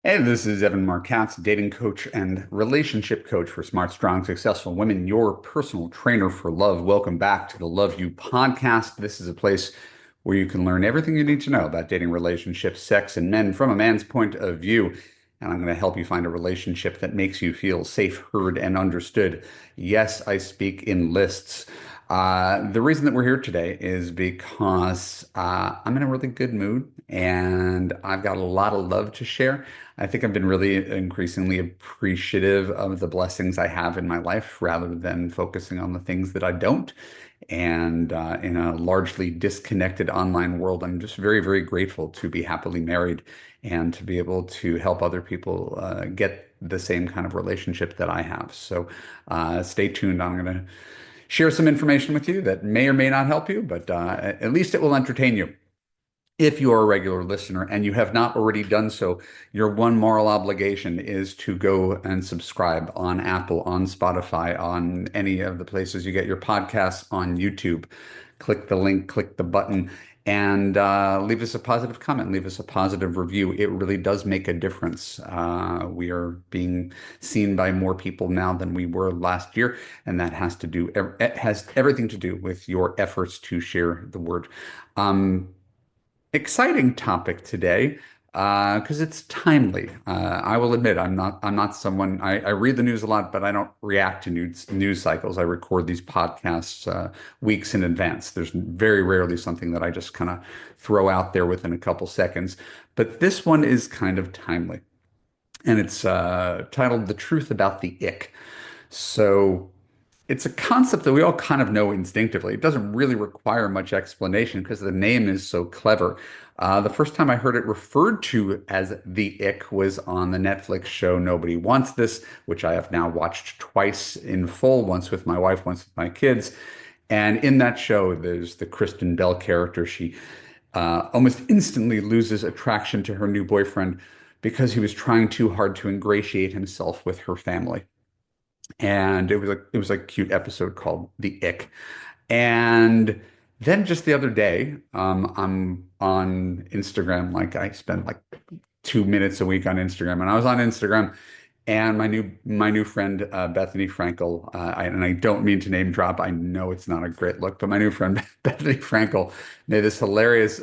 Hey, this is Evan Markatz, dating coach and relationship coach for smart, strong, successful women, your personal trainer for love. Welcome back to the Love You podcast. This is a place where you can learn everything you need to know about dating, relationships, sex, and men from a man's point of view. And I'm going to help you find a relationship that makes you feel safe, heard, and understood. Yes, I speak in lists. The reason that we're here today is because I'm in a really good mood and I've got a lot of love to share. I think I've been really increasingly appreciative of the blessings I have in my life rather than focusing on the things that I don't. And in a largely disconnected online world, I'm just very, very grateful to be happily married and to be able to help other people get the same kind of relationship that I have. So stay tuned. I'm going to share some information with you that may or may not help you, but at least it will entertain you. If you are a regular listener and you have not already done so, your one moral obligation is to go and subscribe on Apple, on Spotify, on any of the places you get your podcasts, on YouTube. Click the link, click the button, and leave us a positive comment, leave us a positive review. It really does make a difference. We are being seen by more people now than we were last year, and that it has everything to do with your efforts to share the word. Exciting topic today because it's timely. I will admit I'm not someone I read the news a lot, but I don't react to news cycles. I record these podcasts weeks in advance. There's very rarely something that I just kind of throw out there within a couple seconds. But this one is kind of timely, and it's titled "The Truth About the Ick." So it's a concept that we all kind of know instinctively. It doesn't really require much explanation because the name is so clever. The first time I heard it referred to as the Ick was on the Netflix show Nobody Wants This, which I have now watched twice in full, once with my wife, once with my kids. And in that show, there's the Kristen Bell character. She almost instantly loses attraction to her new boyfriend because he was trying too hard to ingratiate himself with her family. And it was a cute episode called The Ick. And then just the other day, I'm on Instagram. Like I spend like 2 minutes a week on Instagram, and I was on Instagram, and my new friend Bethany Frankel, and I don't mean to name drop. I know it's not a great look, but my new friend Bethany Frankel made this hilarious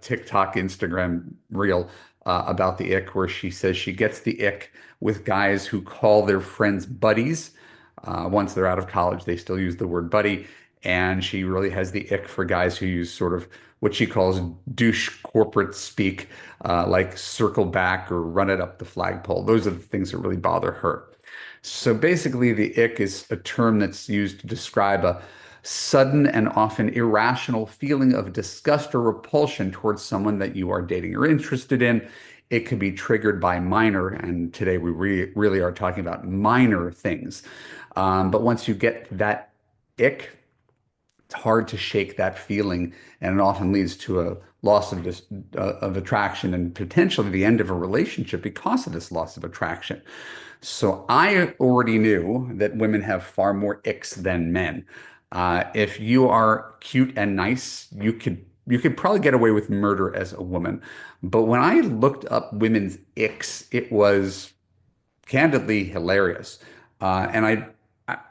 TikTok Instagram reel about the ick, where she says she gets the ick with guys who call their friends buddies. Once they're out of college, they still use the word buddy. And she really has the ick for guys who use sort of what she calls douche corporate speak, like circle back or run it up the flagpole. Those are the things that really bother her. So basically, the ick is a term that's used to describe a sudden and often irrational feeling of disgust or repulsion towards someone that you are dating or interested in. It can be triggered by minor, and today we really are talking about minor things. But once you get that ick, it's hard to shake that feeling, and it often leads to a loss of attraction and potentially the end of a relationship because of this loss of attraction. So I already knew that women have far more icks than men. If you are cute and nice, you could probably get away with murder as a woman. But when I looked up women's icks, it was candidly hilarious. And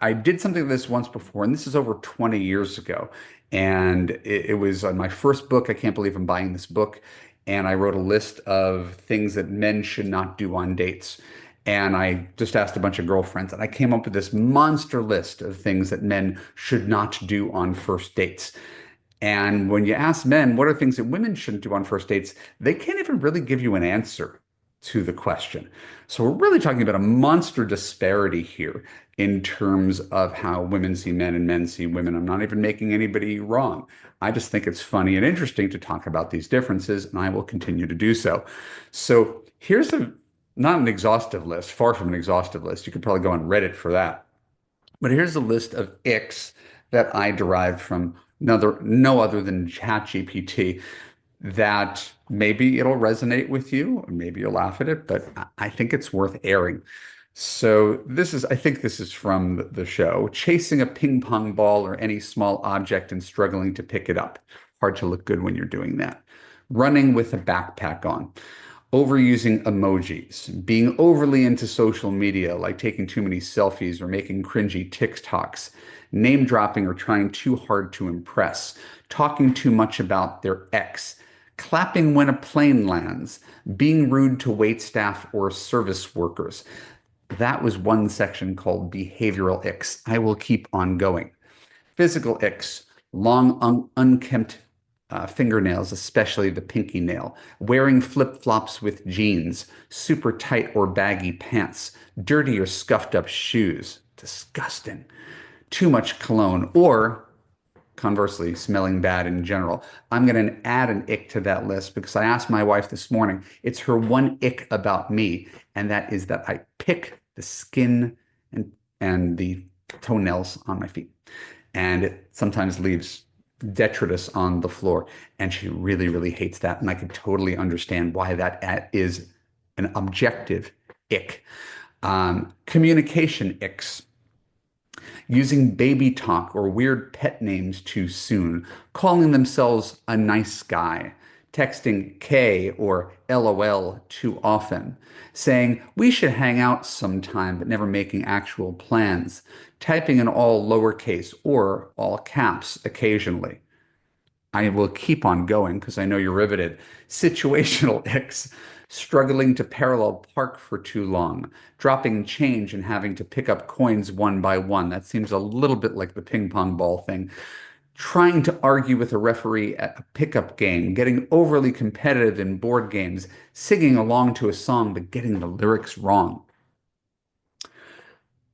I did something like this once before, and this is over 20 years ago. And it was on my first book. I can't believe I'm buying this book. And I wrote a list of things that men should not do on dates. And I just asked a bunch of girlfriends, and I came up with this monster list of things that men should not do on first dates. And when you ask men, what are things that women shouldn't do on first dates, they can't even really give you an answer to the question. So we're really talking about a monster disparity here in terms of how women see men and men see women. I'm not even making anybody wrong. I just think it's funny and interesting to talk about these differences, and I will continue to do so. So here's not an exhaustive list, far from an exhaustive list. You could probably go on Reddit for that. But here's a list of icks that I derived from no other than ChatGPT, that maybe it'll resonate with you, or maybe you'll laugh at it, but I think it's worth airing. So I think this is from the show. Chasing a ping pong ball or any small object and struggling to pick it up. Hard to look good when you're doing that. Running with a backpack on. Overusing emojis, being overly into social media, like taking too many selfies or making cringy TikToks, name dropping or trying too hard to impress, talking too much about their ex, clapping when a plane lands, being rude to wait staff or service workers. That was one section called behavioral icks. I will keep on going. Physical icks, long, unkempt fingernails, especially the pinky nail, wearing flip-flops with jeans, super tight or baggy pants, dirty or scuffed up shoes. Disgusting. Too much cologne, or conversely, smelling bad in general. I'm going to add an ick to that list because I asked my wife this morning. It's her one ick about me, and that is that I pick the skin and the toenails on my feet, and it sometimes leaves detritus on the floor. And she really, really hates that. And I can totally understand why that is an objective ick. Communication icks. Using baby talk or weird pet names too soon, calling themselves a nice guy, texting K or LOL too often, saying we should hang out sometime but never making actual plans, typing in all lowercase or all caps occasionally. I will keep on going because I know you're riveted. Situational X, struggling to parallel park for too long, dropping change and having to pick up coins one by one. That seems a little bit like the ping pong ball thing. Trying to argue with a referee at a pickup game, getting overly competitive in board games, singing along to a song but getting the lyrics wrong.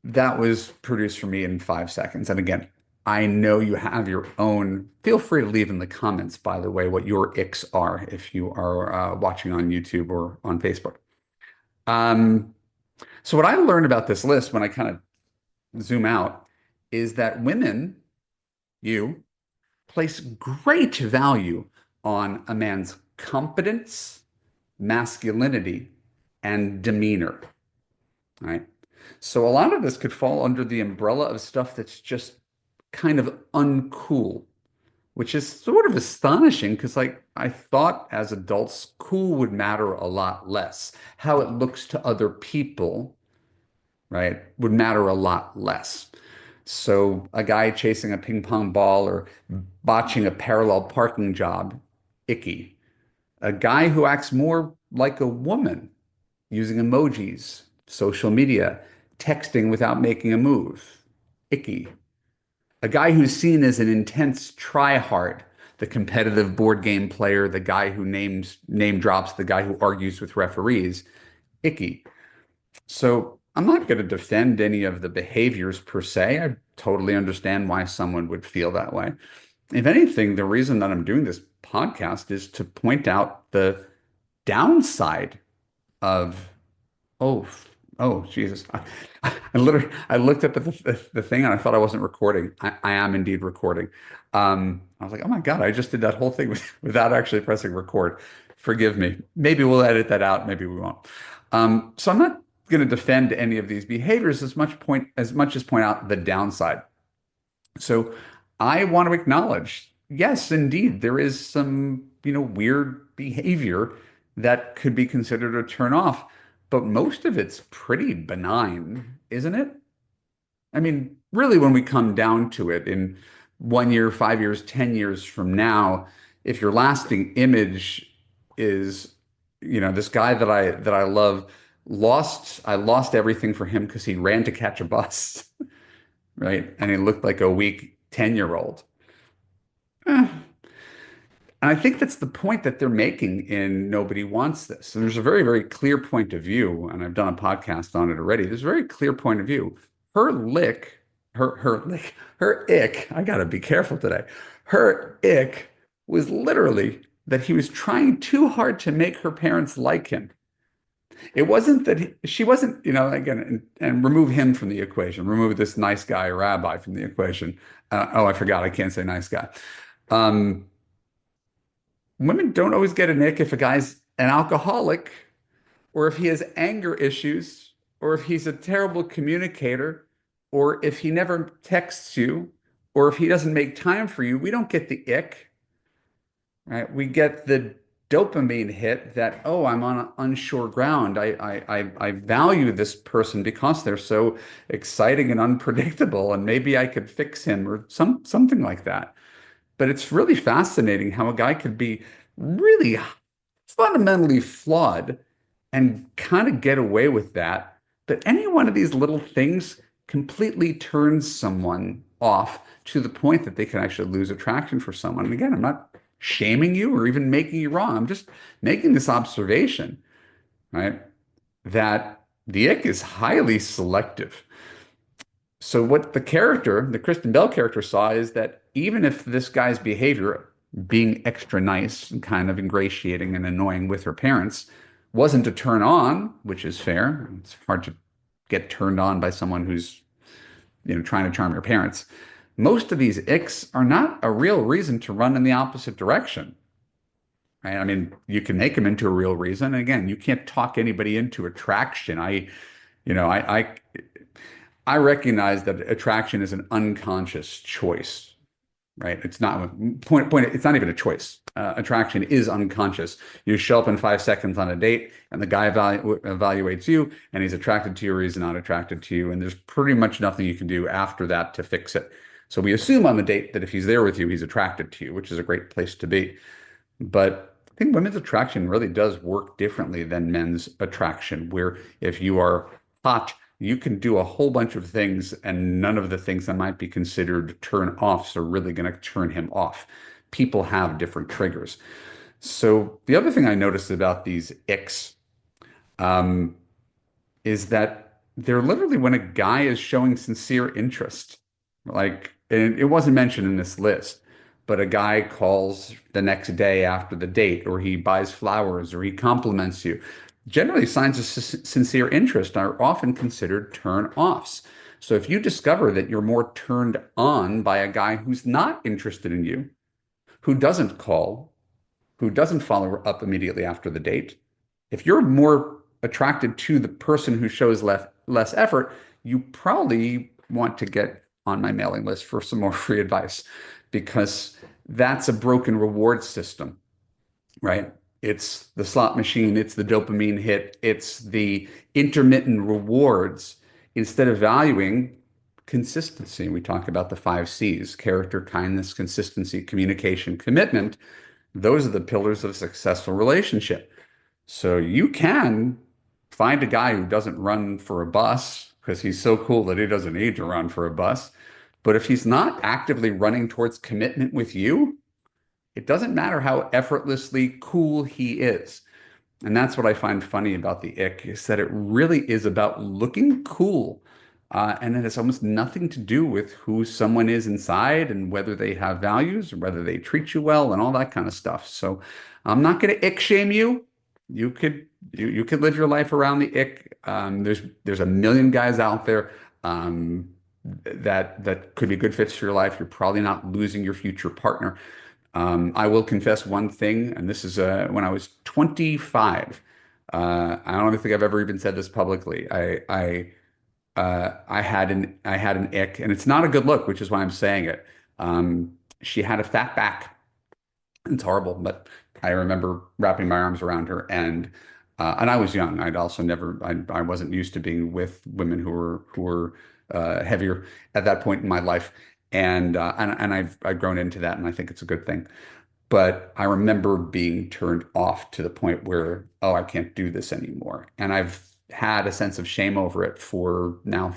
That was produced for me in 5 seconds. And again, I know you have your own. Feel free to leave in the comments, by the way, what your icks are if you are watching on YouTube or on Facebook. Um, so, what I learned about this list when I kind of zoom out is that women, you, place great value on a man's competence, masculinity, and demeanor. Right? So a lot of this could fall under the umbrella of stuff that's just kind of uncool, which is sort of astonishing because like I thought as adults, cool would matter a lot less. How it looks to other people, right, would matter a lot less. So a guy chasing a ping pong ball or botching a parallel parking job, icky. A guy who acts more like a woman, using emojis, social media, texting without making a move. Icky. A guy who's seen as an intense tryhard, the competitive board game player, the guy who name drops, the guy who argues with referees. Icky. So I'm not going to defend any of the behaviors per se. I totally understand why someone would feel that way. If anything, the reason that I'm doing this podcast is to point out the downside of oh, oh, Jesus. I looked at the thing and I thought I wasn't recording. I am indeed recording. I was like, oh my God, I just did that whole thing without actually pressing record. Forgive me. Maybe we'll edit that out. Maybe we won't. So I'm not going to defend any of these behaviors as much as point out the downside. So I want to acknowledge, yes, indeed, there is some, weird behavior that could be considered a turn off, but most of it's pretty benign, isn't it? I mean, really, when we come down to it, in 1 year, 5 years, 10 years from now, if your lasting image is, this guy that I love I lost everything for him because he ran to catch a bus, right? And he looked like a weak 10-year-old. Eh, and I think that's the point that they're making in Nobody Wants This. And there's a very, very clear point of view, and I've done a podcast on it already. There's a very clear point of view. Her lick, her lick, her ick, I gotta be careful today. Her ick was literally that he was trying too hard to make her parents like him. It wasn't that she wasn't, again, and remove him from the equation, remove this nice guy rabbi from the equation. Oh, I forgot, I can't say nice guy. Um, Women don't always get an ick if a guy's an alcoholic, or if he has anger issues, or if he's a terrible communicator, or if he never texts you, or if he doesn't make time for you. We don't get the ick, right? We get the dopamine hit that, oh, I'm on unsure ground. I value this person because they're so exciting and unpredictable, and maybe I could fix him or something like that. But it's really fascinating how a guy could be really fundamentally flawed and kind of get away with that. But any one of these little things completely turns someone off to the point that they can actually lose attraction for someone. And again, I'm not shaming you or even making you wrong. I'm just making this observation, right? That the ick is highly selective. So what the Kristen Bell character saw is that even if this guy's behavior, being extra nice and kind of ingratiating and annoying with her parents, wasn't a turn on, which is fair. It's hard to get turned on by someone who's, trying to charm your parents. Most of these icks are not a real reason to run in the opposite direction. Right? I mean, you can make them into a real reason. And again, you can't talk anybody into attraction. You know, I recognize that attraction is an unconscious choice, right? It's not point. It's not even a choice. Attraction is unconscious. You show up in 5 seconds on a date, and the guy evaluates you, and he's attracted to you or he's not attracted to you, and there's pretty much nothing you can do after that to fix it. So we assume on the date that if he's there with you, he's attracted to you, which is a great place to be. But I think women's attraction really does work differently than men's attraction, where if you are hot, you can do a whole bunch of things, and none of the things that might be considered turn offs are really going to turn him off. People have different triggers. So the other thing I noticed about these icks, um, is that they're literally when a guy is showing sincere interest. Like, and it wasn't mentioned in this list, but a guy calls the next day after the date, or he buys flowers, or he compliments you. Generally, signs of sincere interest are often considered turn-offs. So if you discover that you're more turned on by a guy who's not interested in you, who doesn't call, who doesn't follow up immediately after the date, if you're more attracted to the person who shows less effort, you probably want to get on my mailing list for some more free advice because that's a broken reward system, right? It's the slot machine, it's the dopamine hit, it's the intermittent rewards instead of valuing consistency. We talk about the 5 C's: character, kindness, consistency, communication, commitment. Those are the pillars of a successful relationship. So you can find a guy who doesn't run for a bus because he's so cool that he doesn't need to run for a bus. But if he's not actively running towards commitment with you, it doesn't matter how effortlessly cool he is. And that's what I find funny about the ick is that it really is about looking cool. And it has almost nothing to do with who someone is inside and whether they have values or whether they treat you well and all that kind of stuff. So I'm not going to ick shame you. You could live your life around the ick. There's a million guys out there that could be good fits for your life. You're probably not losing your future partner. I will confess one thing, and this is when I was 25. I don't think I've ever even said this publicly. I had an ick, and it's not a good look, which is why I'm saying it. She had a fat back. It's horrible, but I remember wrapping my arms around her, and I was young. I'd also never, I wasn't used to being with women who were heavier at that point in my life, and I've grown into that, and I think it's a good thing. But I remember being turned off to the point where, oh, I can't do this anymore. And I've had a sense of shame over it for now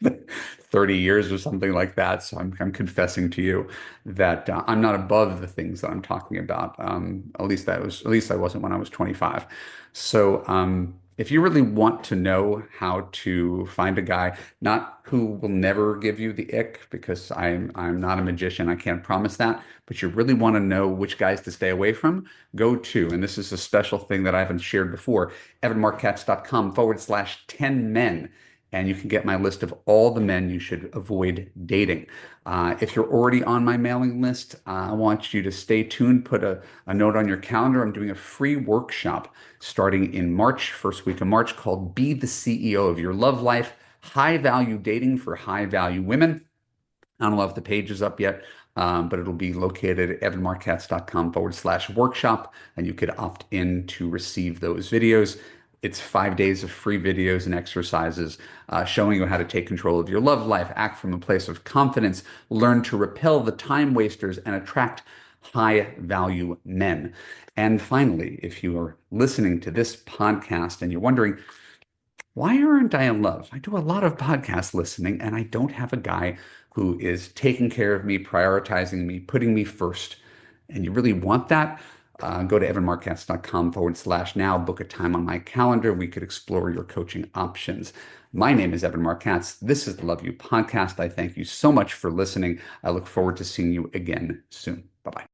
30 years or something like that. So I'm confessing to you that I'm not above the things that I'm talking about. At least I wasn't when I was 25. So if you really want to know how to find a guy, not who will never give you the ick, because I'm not a magician, I can't promise that, but you really want to know which guys to stay away from, go to, and this is a special thing that I haven't shared before, evanmarckatz.com/10 men. And you can get my list of all the men you should avoid dating. If you're already on my mailing list, I want you to stay tuned, put a note on your calendar. I'm doing a free workshop starting in March, first week of March, called Be the CEO of Your Love Life, High Value Dating for High Value Women. I don't know if the page is up yet. but it'll be located at evanmarkatz.com/workshop, and you could opt in to receive those videos. It's 5 days of free videos and exercises showing you how to take control of your love life, act from a place of confidence, learn to repel the time wasters, and attract high value men. And finally, if you are listening to this podcast and you're wondering, why aren't I in love? I do a lot of podcast listening and I don't have a guy who is taking care of me, prioritizing me, putting me first. And you really want that? Go to evanmarkatz.com/now, book a time on my calendar. We could explore your coaching options. My name is Evan Markatz. This is the Love You Podcast. I thank you so much for listening. I look forward to seeing you again soon. Bye bye.